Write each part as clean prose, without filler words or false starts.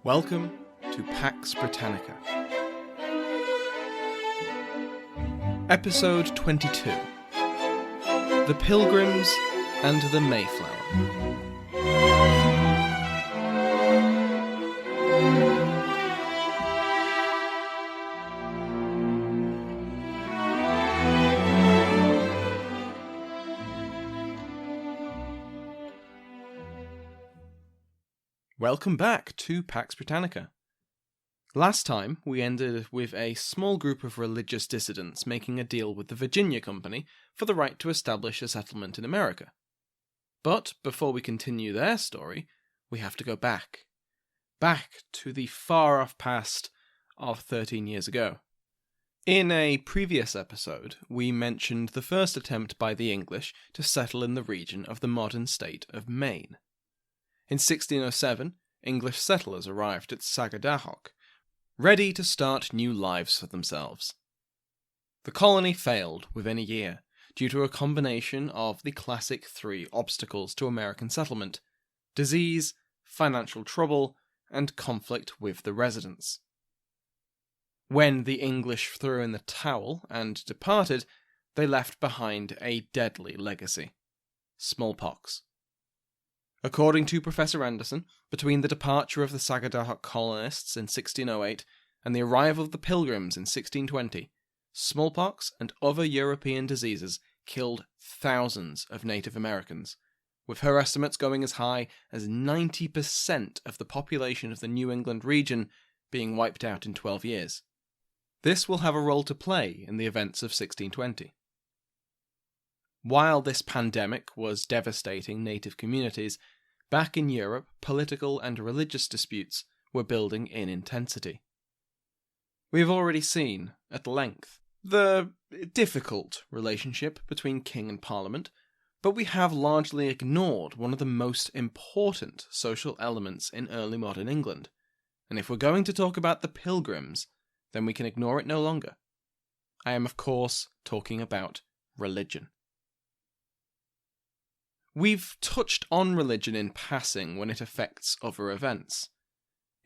Welcome to Pax Britannica. Episode 22. The Pilgrims and the Mayflower. Welcome back to Pax Britannica. Last time, we ended with a small group of religious dissidents making a deal with the Virginia Company for the right to establish a settlement in America. But before we continue their story, we have to go back. Back to the far-off past of 13 years ago. In a previous episode, we mentioned the first attempt by the English to settle in the region of the modern state of Maine. In 1607, English settlers arrived at Sagadahoc, ready to start new lives for themselves. The colony failed within a year, due to a combination of the classic three obstacles to American settlement: disease, financial trouble, and conflict with the residents. When the English threw in the towel and departed, they left behind a deadly legacy: smallpox. According to Professor Anderson, between the departure of the Sagadahoc colonists in 1608 and the arrival of the Pilgrims in 1620, smallpox and other European diseases killed thousands of Native Americans, with her estimates going as high as 90% of the population of the New England region being wiped out in 12 years. This will have a role to play in the events of 1620. While this pandemic was devastating native communities, back in Europe, political and religious disputes were building in intensity. We have already seen, at length, the difficult relationship between king and parliament, but we have largely ignored one of the most important social elements in early modern England, and if we're going to talk about the Pilgrims, then we can ignore it no longer. I am, of course, talking about religion. We've touched on religion in passing when it affects other events.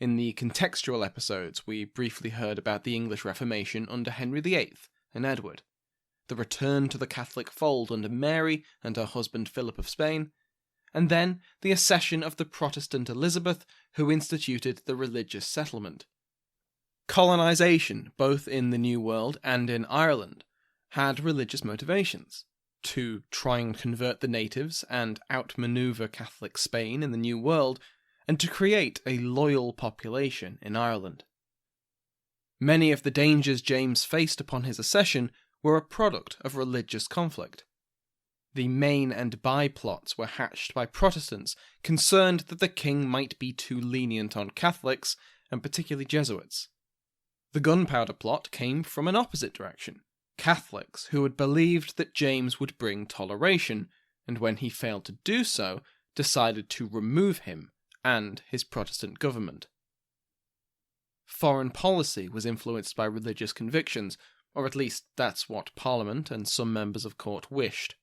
In the contextual episodes, we briefly heard about the English Reformation under Henry VIII and Edward, the return to the Catholic fold under Mary and her husband Philip of Spain, and then the accession of the Protestant Elizabeth, who instituted the religious settlement. Colonisation, both in the New World and in Ireland, had religious motivations: to try and convert the natives and outmaneuver Catholic Spain in the New World, and to create a loyal population in Ireland. Many of the dangers James faced upon his accession were a product of religious conflict. The main and by plots were hatched by Protestants concerned that the king might be too lenient on Catholics, and particularly Jesuits. The gunpowder plot came from an opposite direction: Catholics who had believed that James would bring toleration, and when he failed to do so, decided to remove him and his Protestant government. Foreign policy was influenced by religious convictions, or at least that's what Parliament and some members of court wished.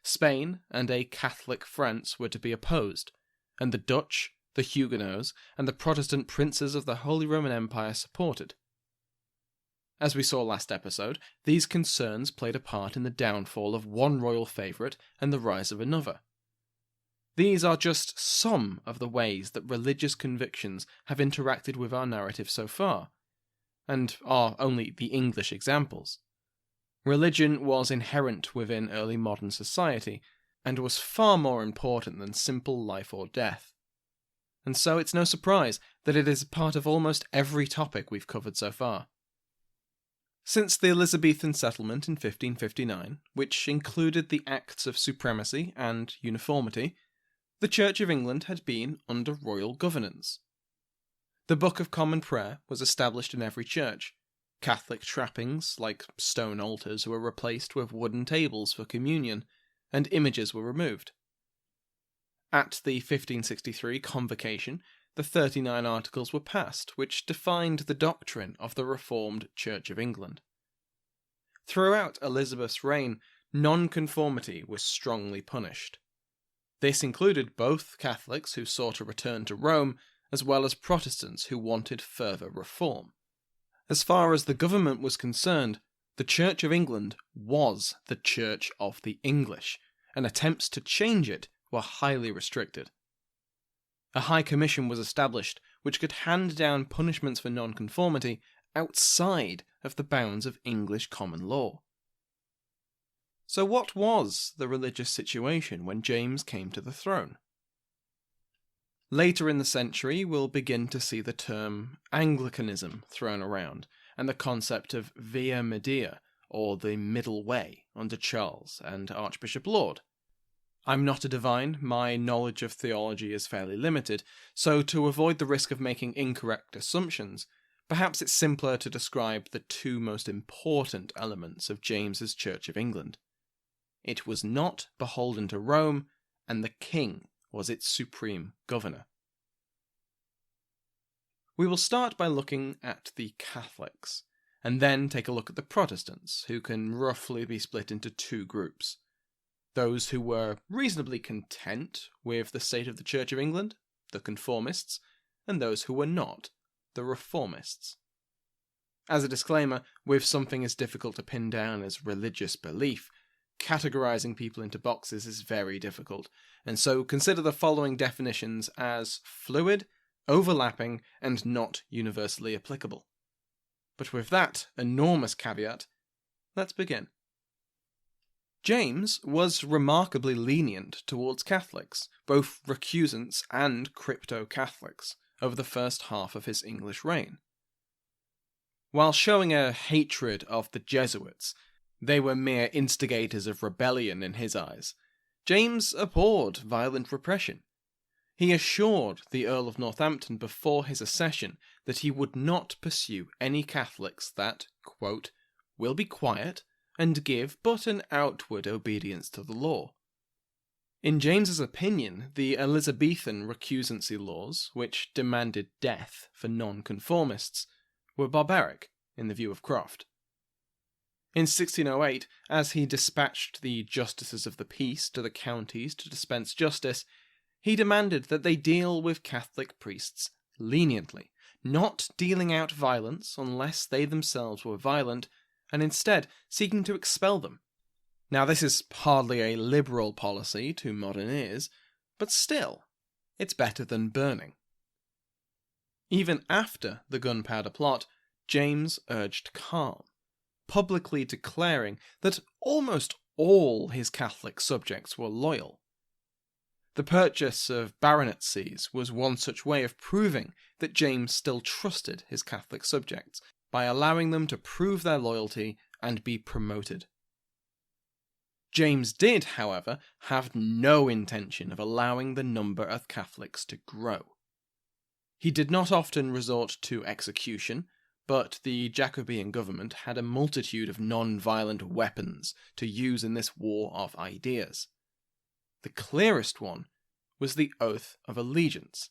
Spain and a Catholic France were to be opposed, and the Dutch, the Huguenots, and the Protestant princes of the Holy Roman Empire supported. As we saw last episode, these concerns played a part in the downfall of one royal favourite and the rise of another. These are just some of the ways that religious convictions have interacted with our narrative so far, and are only the English examples. Religion was inherent within early modern society, and was far more important than simple life or death. And so it's no surprise that it is a part of almost every topic we've covered so far. Since the Elizabethan settlement in 1559, which included the Acts of Supremacy and Uniformity, the Church of England had been under royal governance. The Book of Common Prayer was established in every church. Catholic trappings, like stone altars, were replaced with wooden tables for communion, and images were removed. At the 1563 Convocation, the 39 Articles were passed, which defined the doctrine of the Reformed Church of England. Throughout Elizabeth's reign, nonconformity was strongly punished. This included both Catholics who sought a return to Rome as well as Protestants who wanted further reform. As far as the government was concerned, the Church of England was the Church of the English, and attempts to change it were highly restricted. A High Commission was established which could hand down punishments for nonconformity outside of the bounds of English common law. So what was the religious situation when James came to the throne? Later in the century, we'll begin to see the term Anglicanism thrown around, and the concept of Via Media, or the Middle Way, under Charles and Archbishop Laud. I'm not a divine, my knowledge of theology is fairly limited, so to avoid the risk of making incorrect assumptions, perhaps it's simpler to describe the two most important elements of James's Church of England. It was not beholden to Rome, and the king was its supreme governor. We will start by looking at the Catholics, and then take a look at the Protestants, who can roughly be split into two groups. Those who were reasonably content with the state of the Church of England, the conformists, and those who were not, the reformists. As a disclaimer, with something as difficult to pin down as religious belief, categorizing people into boxes is very difficult, and so consider the following definitions as fluid, overlapping, and not universally applicable. But with that enormous caveat, let's begin. James was remarkably lenient towards Catholics, both recusants and crypto-Catholics, over the first half of his English reign. While showing a hatred of the Jesuits, they were mere instigators of rebellion in his eyes, James abhorred violent repression. He assured the Earl of Northampton before his accession that he would not pursue any Catholics that, quote, will be quiet and give but an outward obedience to the law. In James's opinion, the Elizabethan recusancy laws, which demanded death for nonconformists, were barbaric in the view of Croft. In 1608, as he dispatched the justices of the peace to the counties to dispense justice, he demanded that they deal with Catholic priests leniently, not dealing out violence unless they themselves were violent, and instead seeking to expel them. Now this is hardly a liberal policy to modern ears, but still, it's better than burning. Even after the Gunpowder Plot, James urged calm, publicly declaring that almost all his Catholic subjects were loyal. The purchase of baronetcies was one such way of proving that James still trusted his Catholic subjects, by allowing them to prove their loyalty and be promoted. James did, however, have no intention of allowing the number of Catholics to grow. He did not often resort to execution, but the Jacobean government had a multitude of non-violent weapons to use in this war of ideas. The clearest one was the Oath of Allegiance.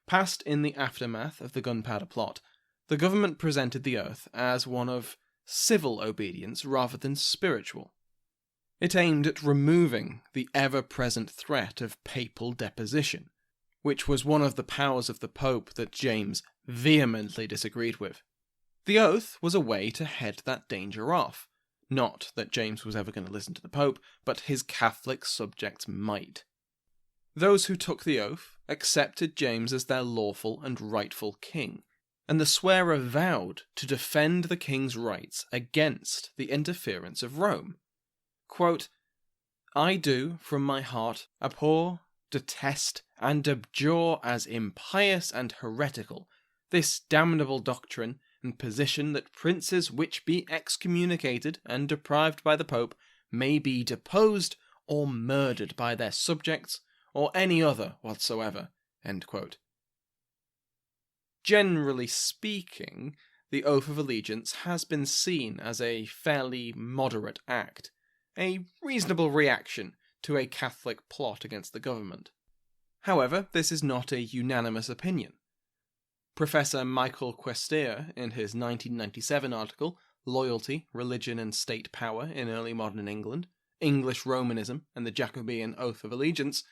Passed in the aftermath of the Gunpowder Plot, the government presented the oath as one of civil obedience rather than spiritual. It aimed at removing the ever-present threat of papal deposition, which was one of the powers of the Pope that James vehemently disagreed with. The oath was a way to head that danger off. Not that James was ever going to listen to the Pope, but his Catholic subjects might. Those who took the oath accepted James as their lawful and rightful king, and the swearer vowed to defend the king's rights against the interference of Rome. Quote, I do, from my heart, abhor, detest, and abjure as impious and heretical this damnable doctrine and position that princes which be excommunicated and deprived by the Pope may be deposed or murdered by their subjects, or any other whatsoever. End quote. Generally speaking, the Oath of Allegiance has been seen as a fairly moderate act, a reasonable reaction to a Catholic plot against the government. However, this is not a unanimous opinion. Professor Michael Questier, in his 1997 article, Loyalty, Religion and State Power in Early Modern England, English Romanism and the Jacobean Oath of Allegiance,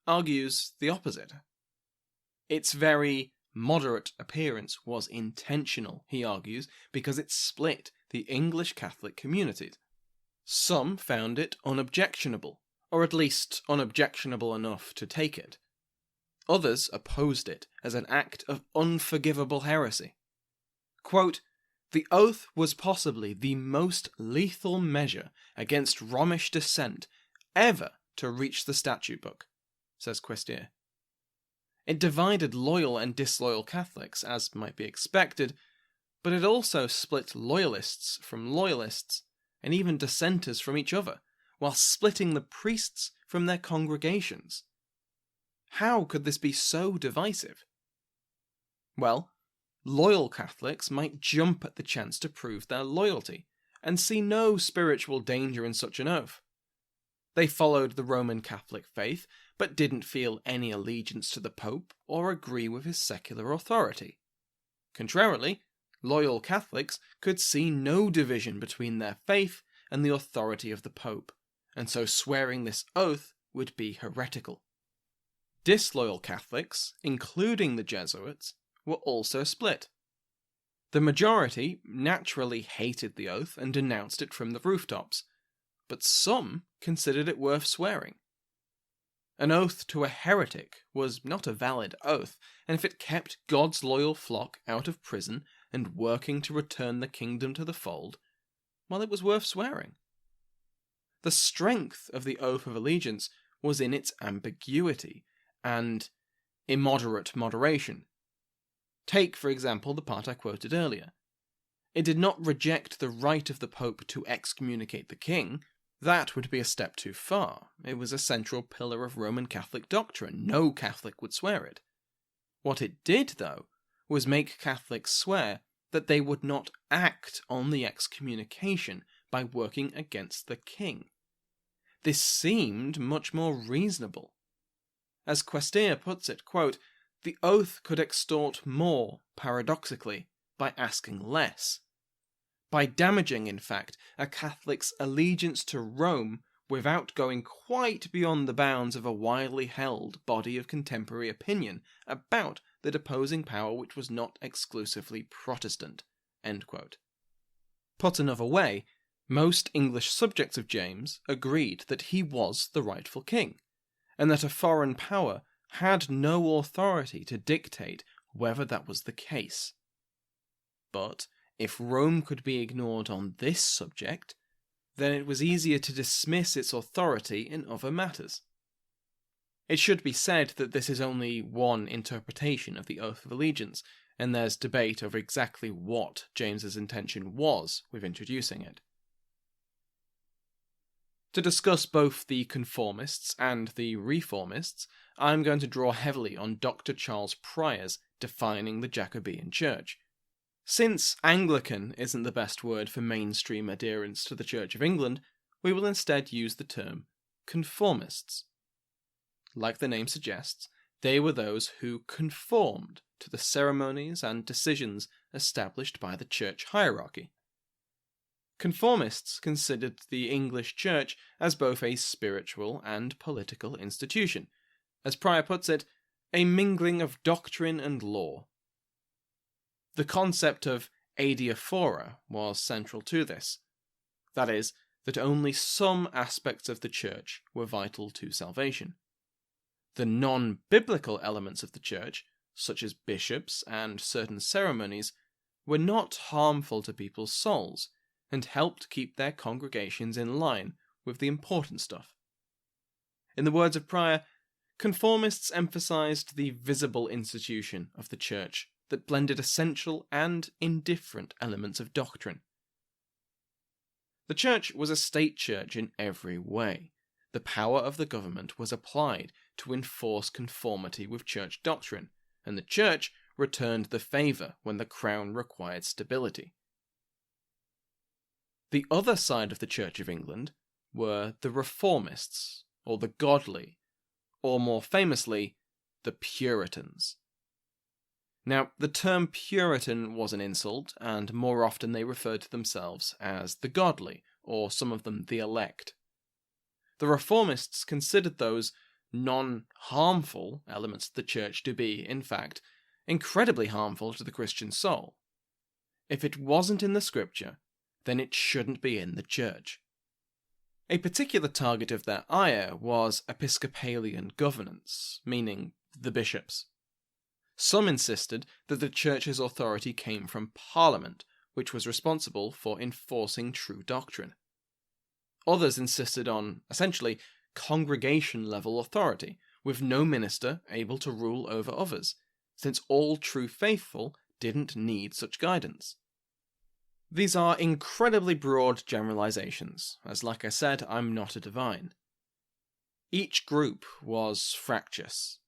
argues the opposite. Its very moderate appearance was intentional, he argues, because it split the English Catholic communities. Some found it unobjectionable, or at least unobjectionable enough to take it. Others opposed it as an act of unforgivable heresy. Quote, "The oath was possibly the most lethal measure against Romish dissent ever to reach the statute book," says Questier. It divided loyal and disloyal Catholics, as might be expected, but it also split loyalists from loyalists, and even dissenters from each other, while splitting the priests from their congregations. How could this be so divisive? Well, loyal Catholics might jump at the chance to prove their loyalty, and see no spiritual danger in such an oath. They followed the Roman Catholic faith, but didn't feel any allegiance to the Pope or agree with his secular authority. Contrarily, loyal Catholics could see no division between their faith and the authority of the Pope, and so swearing this oath would be heretical. Disloyal Catholics, including the Jesuits, were also split. The majority naturally hated the oath and denounced it from the rooftops, but some considered it worth swearing. An oath to a heretic was not a valid oath, and if it kept God's loyal flock out of prison and working to return the kingdom to the fold, well, it was worth swearing. The strength of the oath of allegiance was in its ambiguity and immoderate moderation. Take, for example, the part I quoted earlier. It did not reject the right of the Pope to excommunicate the king. That would be a step too far. It was a central pillar of Roman Catholic doctrine. No Catholic would swear it. What it did, though, was make Catholics swear that they would not act on the excommunication by working against the king. This seemed much more reasonable. As Questier puts it, quote, "The oath could extort more, paradoxically, by asking less. By damaging, in fact, a Catholic's allegiance to Rome without going quite beyond the bounds of a widely held body of contemporary opinion about the deposing power which was not exclusively Protestant." End quote. Put another way, most English subjects of James agreed that he was the rightful king, and that a foreign power had no authority to dictate whether that was the case. But if Rome could be ignored on this subject, then it was easier to dismiss its authority in other matters. It should be said that this is only one interpretation of the Oath of Allegiance, and there's debate over exactly what James's intention was with introducing it. To discuss both the conformists and the reformists, I'm going to draw heavily on Dr. Charles Prior's Defining the Jacobean Church. Since Anglican isn't the best word for mainstream adherence to the Church of England, we will instead use the term conformists. Like the name suggests, they were those who conformed to the ceremonies and decisions established by the church hierarchy. Conformists considered the English Church as both a spiritual and political institution. As Prior puts it, a mingling of doctrine and law. The concept of adiaphora was central to this. That is, that only some aspects of the Church were vital to salvation. The non-biblical elements of the Church, such as bishops and certain ceremonies, were not harmful to people's souls, and helped keep their congregations in line with the important stuff. In the words of Prior, conformists emphasized the visible institution of the Church that blended essential and indifferent elements of doctrine. The Church was a state church in every way. The power of the government was applied to enforce conformity with church doctrine, and the Church returned the favour when the crown required stability. The other side of the Church of England were the Reformists, or the godly, or more famously, the Puritans. Now, the term Puritan was an insult, and more often they referred to themselves as the godly, or some of them the elect. The Reformists considered those non-harmful elements of the church to be, in fact, incredibly harmful to the Christian soul. If it wasn't in the scripture, then it shouldn't be in the church. A particular target of their ire was Episcopalian governance, meaning the bishops. Some insisted that the church's authority came from Parliament, which was responsible for enforcing true doctrine. Others insisted on, essentially, congregation-level authority, with no minister able to rule over others, since all true faithful didn't need such guidance. These are incredibly broad generalizations, as like I said, I'm not a divine. Each group was fractious.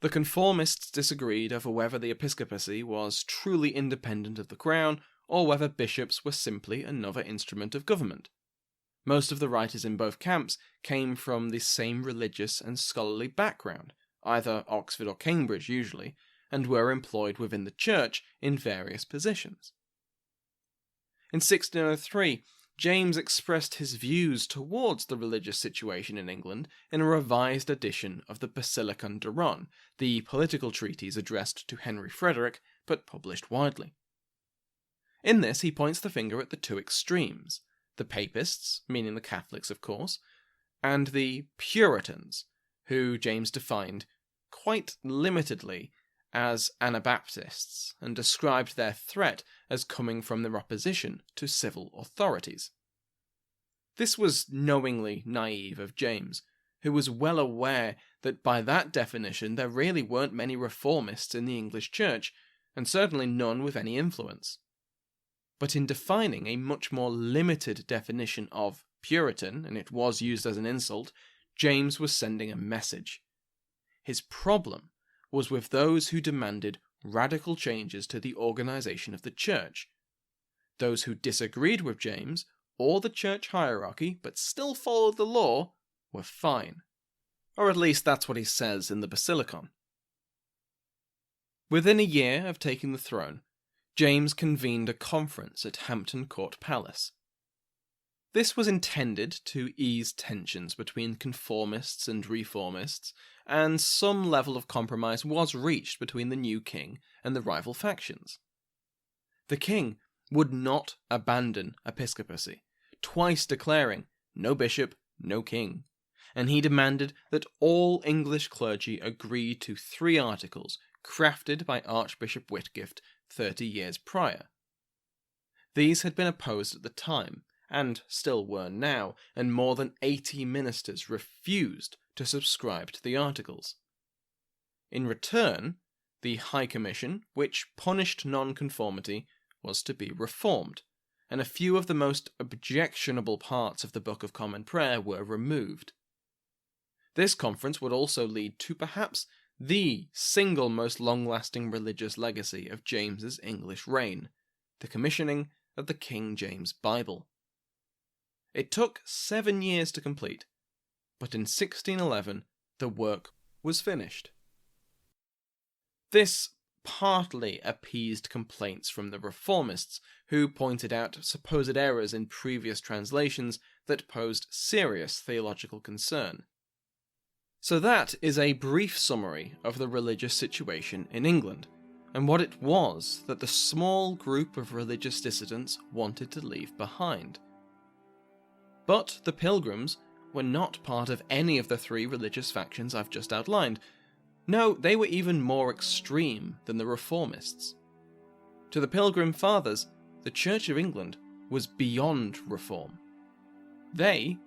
The conformists disagreed over whether the episcopacy was truly independent of the crown, or whether bishops were simply another instrument of government. Most of the writers in both camps came from the same religious and scholarly background, either Oxford or Cambridge usually, and were employed within the church in various positions. In 1603, James expressed his views towards the religious situation in England in a revised edition of the Basilicon Duron, the political treatise addressed to Henry Frederick, but published widely. In this, he points the finger at the two extremes, the Papists, meaning the Catholics of course, and the Puritans, who James defined quite limitedly as Anabaptists, and described their threat as coming from their opposition to civil authorities. This was knowingly naive of James, who was well aware that by that definition there really weren't many reformists in the English church, and certainly none with any influence. But in defining a much more limited definition of Puritan, and it was used as an insult, James was sending a message. His problem was with those who demanded radical changes to the organization of the church. Those who disagreed with James, or the church hierarchy, but still followed the law, were fine. Or at least that's what he says in the Basilicon. Within a year of taking the throne, James convened a conference at Hampton Court Palace. This was intended to ease tensions between conformists and reformists, and some level of compromise was reached between the new king and the rival factions. The king would not abandon episcopacy, twice declaring, "No bishop, no king," and he demanded that all English clergy agree to 3 articles crafted by Archbishop Whitgift 30 years prior. These had been opposed at the time, and still were now, and more than 80 ministers refused to subscribe to the articles. In return, the High Commission, which punished nonconformity, was to be reformed, and a few of the most objectionable parts of the Book of Common Prayer were removed. This conference would also lead to perhaps the single most long-lasting religious legacy of James's English reign, the commissioning of the King James Bible. It took 7 years to complete, but in 1611 the work was finished. This partly appeased complaints from the reformists, who pointed out supposed errors in previous translations that posed serious theological concern. So that is a brief summary of the religious situation in England, and what it was that the small group of religious dissidents wanted to leave behind. But the Pilgrims were not part of any of the 3 religious factions I've just outlined. No, they were even more extreme than the Reformists. To the Pilgrim Fathers, the Church of England was beyond reform. They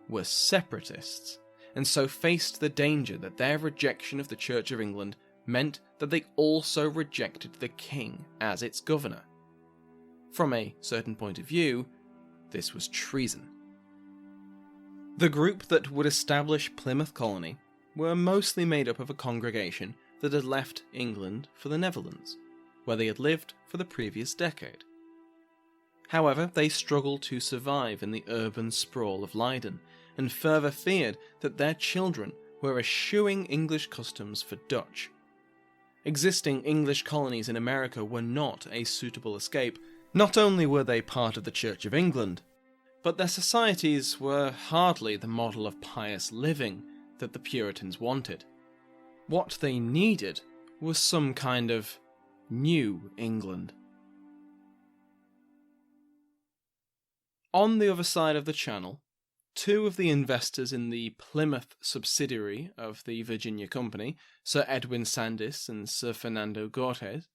were separatists, and so faced the danger that their rejection of the Church of England meant that they also rejected the king as its governor. From a certain point of view, this was treason. The group that would establish Plymouth Colony were mostly made up of a congregation that had left England for the Netherlands, where they had lived for the previous decade. However, they struggled to survive in the urban sprawl of Leiden, and further feared that their children were eschewing English customs for Dutch. Existing English colonies in America were not a suitable escape. Not only were they part of the Church of England, but their societies were hardly the model of pious living that the Puritans wanted. What they needed was some kind of New England. On the other side of the Channel, two of the investors in the Plymouth subsidiary of the Virginia Company, Sir Edwin Sandys and Sir Fernando Gorges,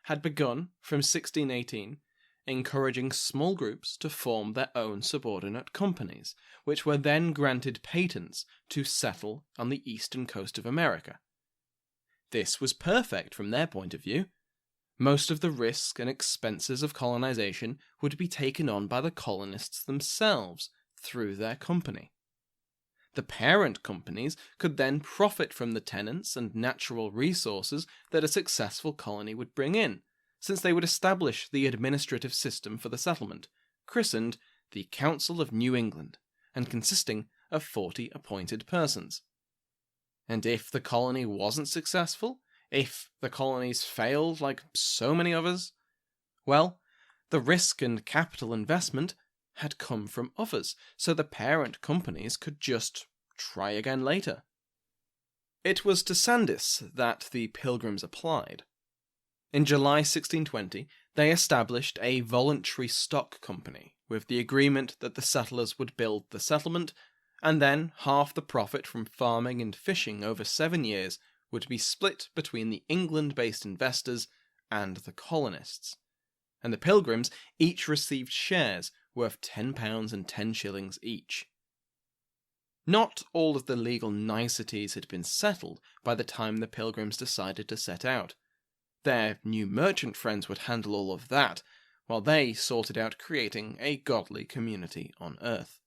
had begun, from 1618, encouraging small groups to form their own subordinate companies, which were then granted patents to settle on the eastern coast of America. This was perfect from their point of view. Most of the risk and expenses of colonization would be taken on by the colonists themselves through their company. The parent companies could then profit from the tenants and natural resources that a successful colony would bring in, since they would establish the administrative system for the settlement, christened the Council of New England, and consisting of 40 appointed persons. And if the colony wasn't successful, if the colonies failed like so many others, well, the risk and capital investment had come from others, so the parent companies could just try again later. It was to Sandys that the Pilgrims applied. In July 1620, they established a voluntary stock company with the agreement that the settlers would build the settlement, and then half the profit from farming and fishing over 7 years would be split between the England-based investors and the colonists. And the Pilgrims each received shares worth £10 and 10 shillings each. Not all of the legal niceties had been settled by the time the Pilgrims decided to set out. Their new merchant friends would handle all of that, while they sorted out creating a godly community on earth.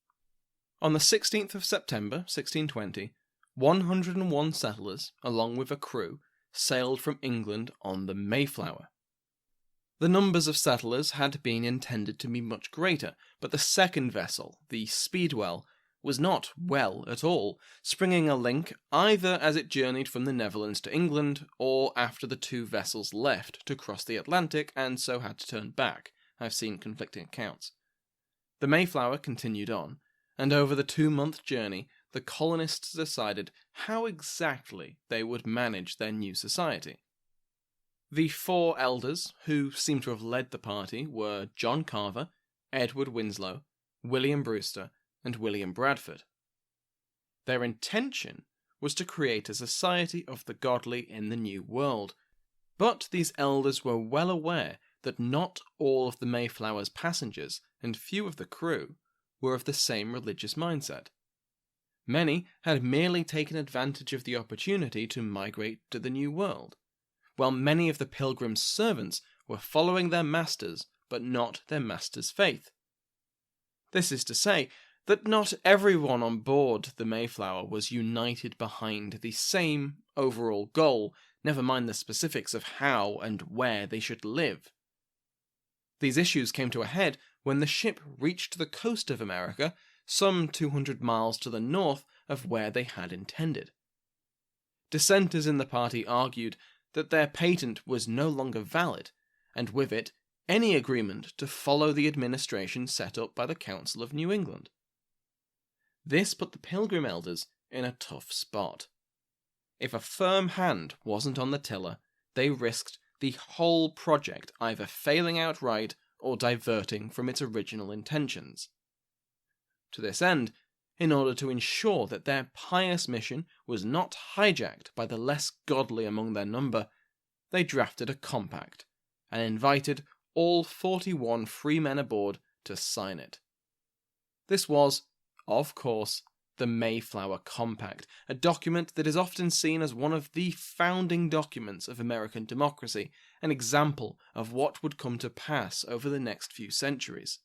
On the 16th of September 1620, 101 settlers, along with a crew, sailed from England on the Mayflower. The numbers of settlers had been intended to be much greater, but the second vessel, the Speedwell, was not well at all, springing a link either as it journeyed from the Netherlands to England, or after the two vessels left to cross the Atlantic and so had to turn back. I've seen conflicting accounts. The Mayflower continued on, and over the 2-month journey, the colonists decided how exactly they would manage their new society. The 4 elders who seem to have led the party were John Carver, Edward Winslow, William Brewster, and William Bradford. Their intention was to create a society of the godly in the New World, but these elders were well aware that not all of the Mayflower's passengers and few of the crew were of the same religious mindset. Many had merely taken advantage of the opportunity to migrate to the New World, while many of the Pilgrims' servants were following their masters, but not their masters' faith. This is to say, that not everyone on board the Mayflower was united behind the same overall goal, never mind the specifics of how and where they should live. These issues came to a head when the ship reached the coast of America, some 200 miles to the north of where they had intended. Dissenters in the party argued that their patent was no longer valid, and with it, any agreement to follow the administration set up by the Council of New England. This put the Pilgrim elders in a tough spot. If a firm hand wasn't on the tiller, they risked the whole project either failing outright or diverting from its original intentions. To this end, in order to ensure that their pious mission was not hijacked by the less godly among their number, they drafted a compact and invited all 41 free men aboard to sign it. This was, of course, the Mayflower Compact, a document that is often seen as one of the founding documents of American democracy, an example of what would come to pass over the next few centuries.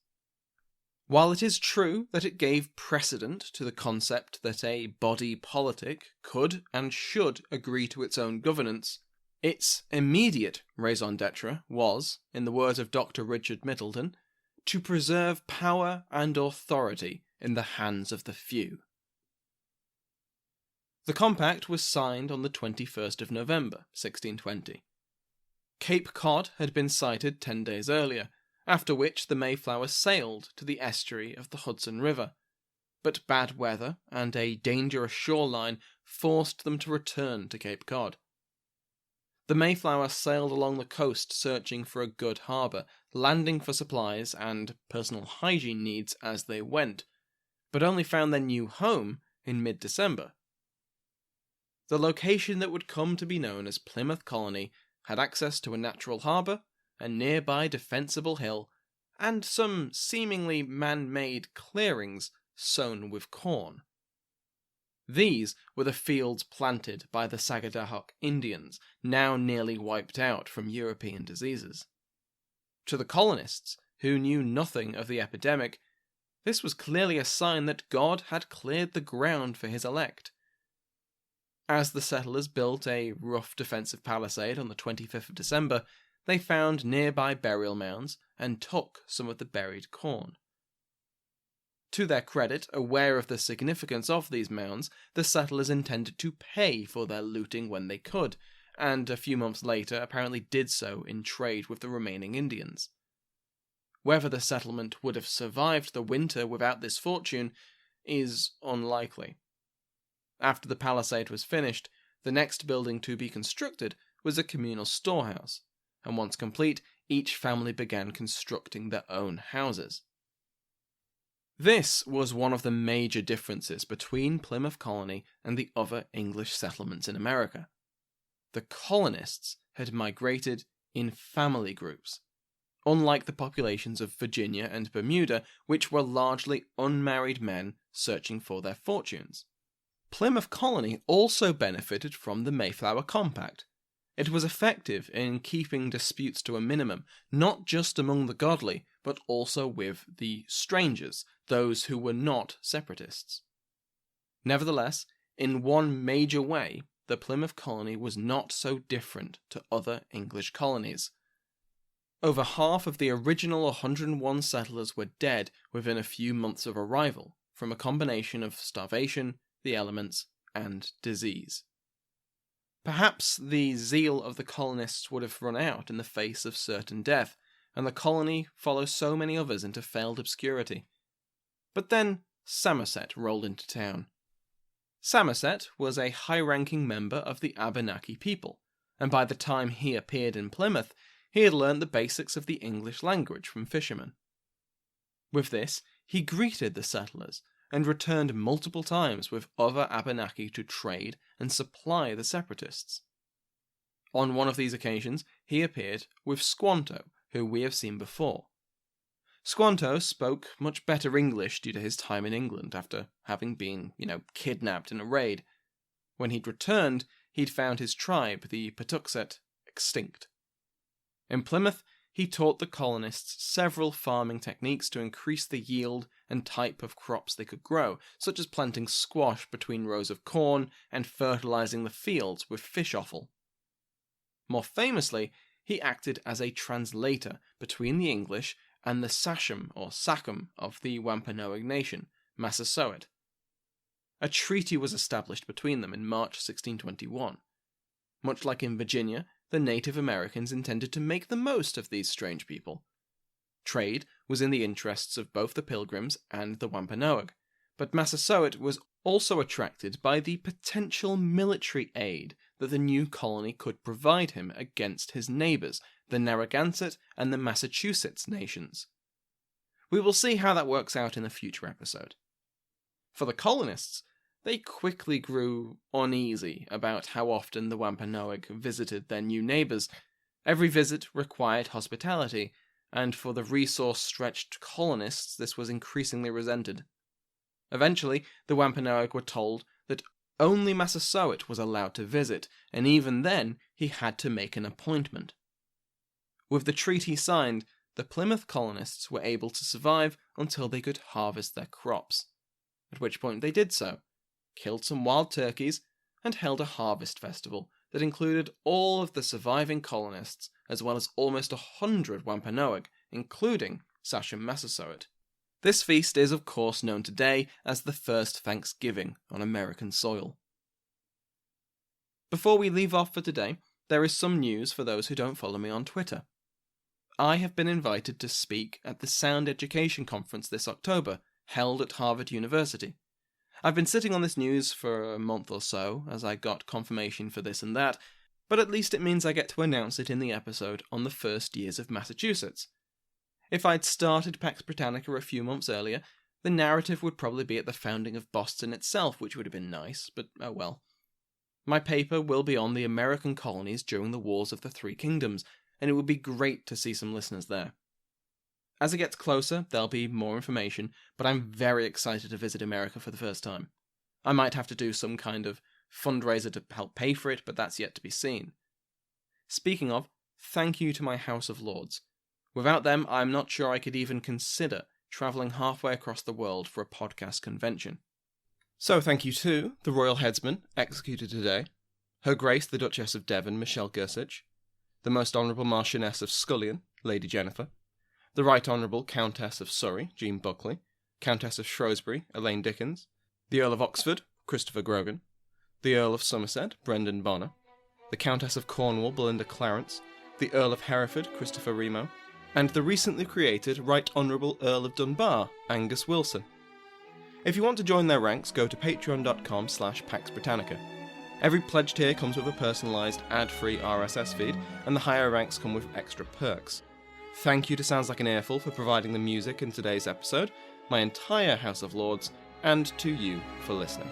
While it is true that it gave precedent to the concept that a body politic could and should agree to its own governance, its immediate raison d'etre was, in the words of Dr. Richard Middleton, to preserve power and authority in the hands of the few. The compact was signed on the 21st of November, 1620. Cape Cod had been sighted 10 days earlier, after which the Mayflower sailed to the estuary of the Hudson River, but bad weather and a dangerous shoreline forced them to return to Cape Cod. The Mayflower sailed along the coast searching for a good harbour, landing for supplies and personal hygiene needs as they went, but only found their new home in mid-December. The location that would come to be known as Plymouth Colony had access to a natural harbour, a nearby defensible hill, and some seemingly man-made clearings sown with corn. These were the fields planted by the Sagadahoc Indians, now nearly wiped out from European diseases. To the colonists, who knew nothing of the epidemic, this was clearly a sign that God had cleared the ground for his elect. As the settlers built a rough defensive palisade on the 25th of December, they found nearby burial mounds and took some of the buried corn. To their credit, aware of the significance of these mounds, the settlers intended to pay for their looting when they could, and a few months later apparently did so in trade with the remaining Indians. Whether the settlement would have survived the winter without this fortune is unlikely. After the palisade was finished, the next building to be constructed was a communal storehouse, and once complete, each family began constructing their own houses. This was one of the major differences between Plymouth Colony and the other English settlements in America. The colonists had migrated in family groups, unlike the populations of Virginia and Bermuda, which were largely unmarried men searching for their fortunes. Plymouth Colony also benefited from the Mayflower Compact. It was effective in keeping disputes to a minimum, not just among the godly, but also with the strangers, those who were not separatists. Nevertheless, in one major way, the Plymouth Colony was not so different to other English colonies. Over half of the original 101 settlers were dead within a few months of arrival, from a combination of starvation, the elements, and disease. Perhaps the zeal of the colonists would have run out in the face of certain death, and the colony follows so many others into failed obscurity. But then Samoset rolled into town. Samoset was a high-ranking member of the Abenaki people, and by the time he appeared in Plymouth, he had learnt the basics of the English language from fishermen. With this, he greeted the settlers, and returned multiple times with other Abenaki to trade and supply the separatists. On one of these occasions, he appeared with Squanto, who we have seen before. Squanto spoke much better English due to his time in England after having been, kidnapped in a raid. When he'd returned, he'd found his tribe, the Patuxet, extinct. In Plymouth, he taught the colonists several farming techniques to increase the yield and type of crops they could grow, such as planting squash between rows of corn and fertilizing the fields with fish offal. More famously, he acted as a translator between the English and the Sachem or Sachem of the Wampanoag nation, Massasoit. A treaty was established between them in March 1621. Much like in Virginia, the Native Americans intended to make the most of these strange people. Trade was in the interests of both the Pilgrims and the Wampanoag, but Massasoit was also attracted by the potential military aid that the new colony could provide him against his neighbours, the Narragansett and the Massachusetts nations. We will see how that works out in a future episode. For the colonists, they quickly grew uneasy about how often the Wampanoag visited their new neighbours. Every visit required hospitality, and for the resource-stretched colonists this was increasingly resented. Eventually, the Wampanoag were told that only Massasoit was allowed to visit, and even then he had to make an appointment. With the treaty signed, the Plymouth colonists were able to survive until they could harvest their crops, at which point they did so, killed some wild turkeys, and held a harvest festival that included all of the surviving colonists, as well as almost 100 Wampanoag, including Sachem Massasoit. This feast is of course known today as the first Thanksgiving on American soil. Before we leave off for today, there is some news for those who don't follow me on Twitter. I have been invited to speak at the Sound Education Conference this October, held at Harvard University. I've been sitting on this news for a month or so, as I got confirmation for this and that, but at least it means I get to announce it in the episode on the first years of Massachusetts. If I'd started Pax Britannica a few months earlier, the narrative would probably be at the founding of Boston itself, which would have been nice, but oh well. My paper will be on the American colonies during the Wars of the Three Kingdoms, and it would be great to see some listeners there. As it gets closer, there'll be more information, but I'm very excited to visit America for the first time. I might have to do some kind of fundraiser to help pay for it, but that's yet to be seen. Speaking of, thank you to my House of Lords. Without them, I'm not sure I could even consider travelling halfway across the world for a podcast convention. So thank you to the Royal Headsman, executed today, Her Grace the Duchess of Devon, Michelle Gersich, the Most Honourable Marchioness of Scullion, Lady Jennifer, the Right Honourable Countess of Surrey, Jean Buckley, Countess of Shrewsbury, Elaine Dickens, the Earl of Oxford, Christopher Grogan, the Earl of Somerset, Brendan Bonner, the Countess of Cornwall, Belinda Clarence, the Earl of Hereford, Christopher Remo, and the recently created Right Honourable Earl of Dunbar, Angus Wilson. If you want to join their ranks, go to patreon.com/Pax Britannica. Every pledge tier comes with a personalised, ad-free RSS feed, and the higher ranks come with extra perks. Thank you to Sounds Like an Earful for providing the music in today's episode, my entire House of Lords, and to you for listening.